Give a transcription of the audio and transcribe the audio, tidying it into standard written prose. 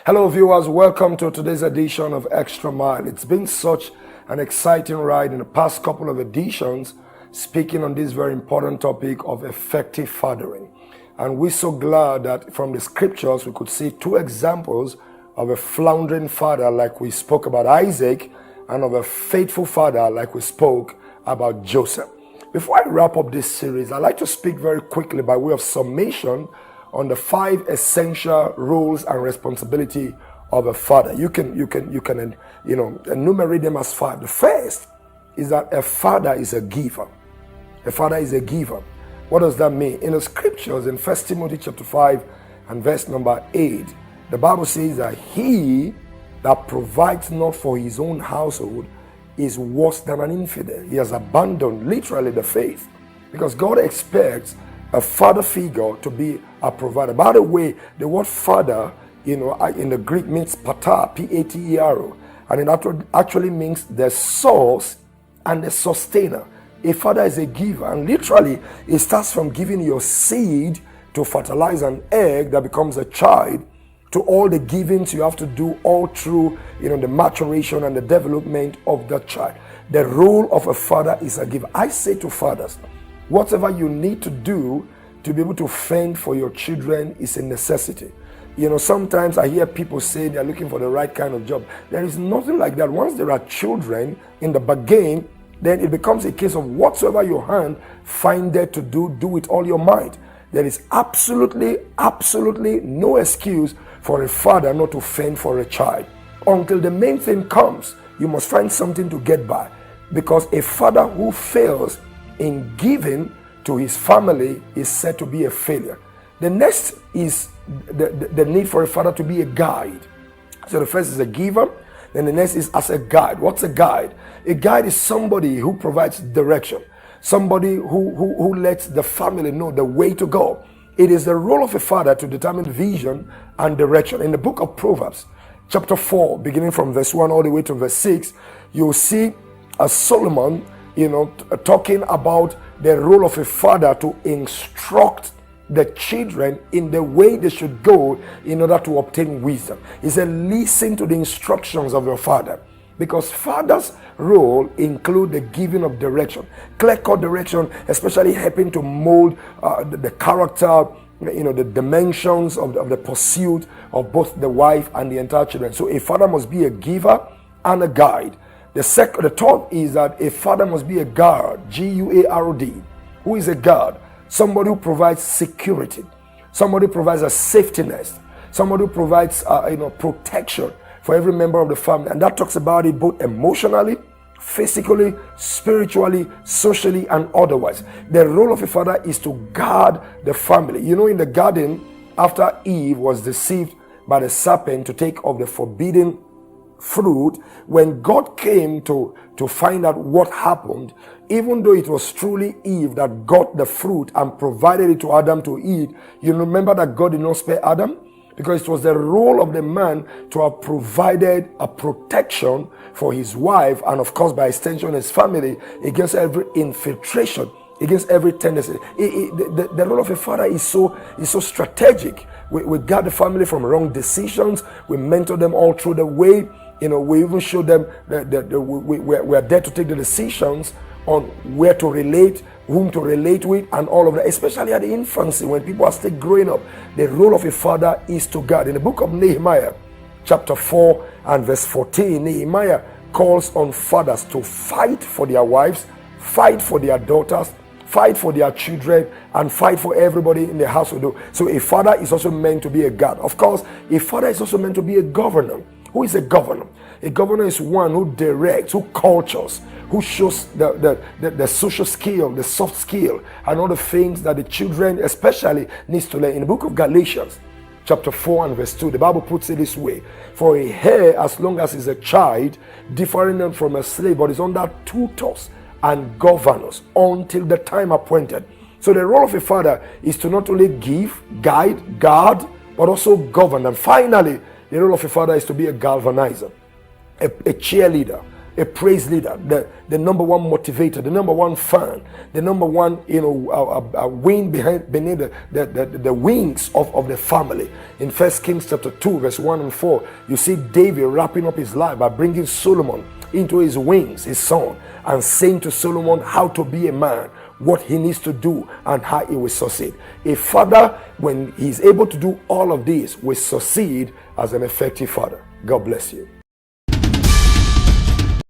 Hello viewers, welcome to today's edition of Extra Mile. It's been such an exciting ride in the past couple of editions speaking on this very important topic of effective fathering. And we're so glad that from the scriptures we could see two examples of a floundering father like we spoke about Isaac, and of a faithful father like we spoke about Joseph. Before I wrap up this series, I'd like to speak very quickly by way of summation on the 5 essential roles and responsibility of a father. You can enumerate them as 5. The first is that a father is a giver. A father is a giver. What does that mean? In the scriptures, in 1 Timothy chapter 5 and verse number 8, the Bible says that he that provides not for his own household is worse than an infidel. He has abandoned literally the faith, because God expects a father figure to be a provider. By the way, the word father, in the Greek means pater, P-A-T-E-R-O, and it actually means the source and the sustainer. A father is a giver, and literally it starts from giving your seed to fertilize an egg that becomes a child, to all the givings you have to do all through the maturation and the development of that child. The role of a father is a giver. I say to fathers, whatever you need to do to be able to fend for your children is a necessity. Sometimes I hear people say they're looking for the right kind of job. There is nothing like that. Once there are children in the bargain, then it becomes a case of whatsoever your hand findeth to do, do with all your might. There is absolutely no excuse for a father not to fend for a child. Until the main thing comes, you must find something to get by. Because a father who fails in giving to his family is said to be a failure. The next is the need for a father to be a guide. So the first is a giver, then the next is as a guide. What's a guide? A guide is somebody who provides direction, somebody who lets the family know the way to go. It is the role of a father to determine vision and direction. In the book of Proverbs, chapter 4, beginning from verse 1 all the way to verse 6, you'll see Solomon talking about the role of a father to instruct the children in the way they should go in order to obtain wisdom. He said, listen to the instructions of your father, because father's role include the giving of direction, clear-cut direction, especially helping to mold the character, the dimensions of the pursuit of both the wife and the entire children. So a father must be a giver and a guide. The third is that a father must be a guard, G-U-A-R-D. Who is a guard? Somebody who provides security, somebody who provides a safety nest, somebody who provides protection for every member of the family. And that talks about it both emotionally, physically, spiritually, socially, and otherwise. The role of a father is to guard the family. In the garden, after Eve was deceived by the serpent to take of the forbidden fruit, when God came to find out what happened, even though it was truly Eve that got the fruit and provided it to Adam to eat, you remember that God did not spare Adam? Because it was the role of the man to have provided a protection for his wife, and of course by extension his family, against every infiltration, against every tendency. The role of a father is so strategic. We guard the family from wrong decisions. We mentor them all through the way. We even show them that we are there to take the decisions on where to relate, whom to relate with, and all of that, especially at the infancy when people are still growing up. The role of a father is to guard. In the book of Nehemiah, chapter 4 and verse 14, Nehemiah calls on fathers to fight for their wives, fight for their daughters, fight for their children, and fight for everybody in the household. So a father is also meant to be a guard. Of course, a father is also meant to be a governor. Who is a governor? A governor is one who directs, who cultures, who shows the social skill, the soft skill, and all the things that the children especially needs to learn. In the book of Galatians, chapter 4 and verse 2, the Bible puts it this way: for a heir, as long as is a child, differing from a slave, but is under tutors and governors until the time appointed. So the role of a father is to not only give, guide, guard, but also govern. And finally, the role of a father is to be a galvanizer, a cheerleader, a praise leader, the number one motivator, the number one fan, the number one, wing beneath the wings of the family. In 1 Kings chapter 2, verse 1 and 4, you see David wrapping up his life by bringing Solomon into his wings, his son, and saying to Solomon how to be a man, what he needs to do, and how he will succeed. A father, when he's able to do all of this, will succeed as an effective father. God bless you.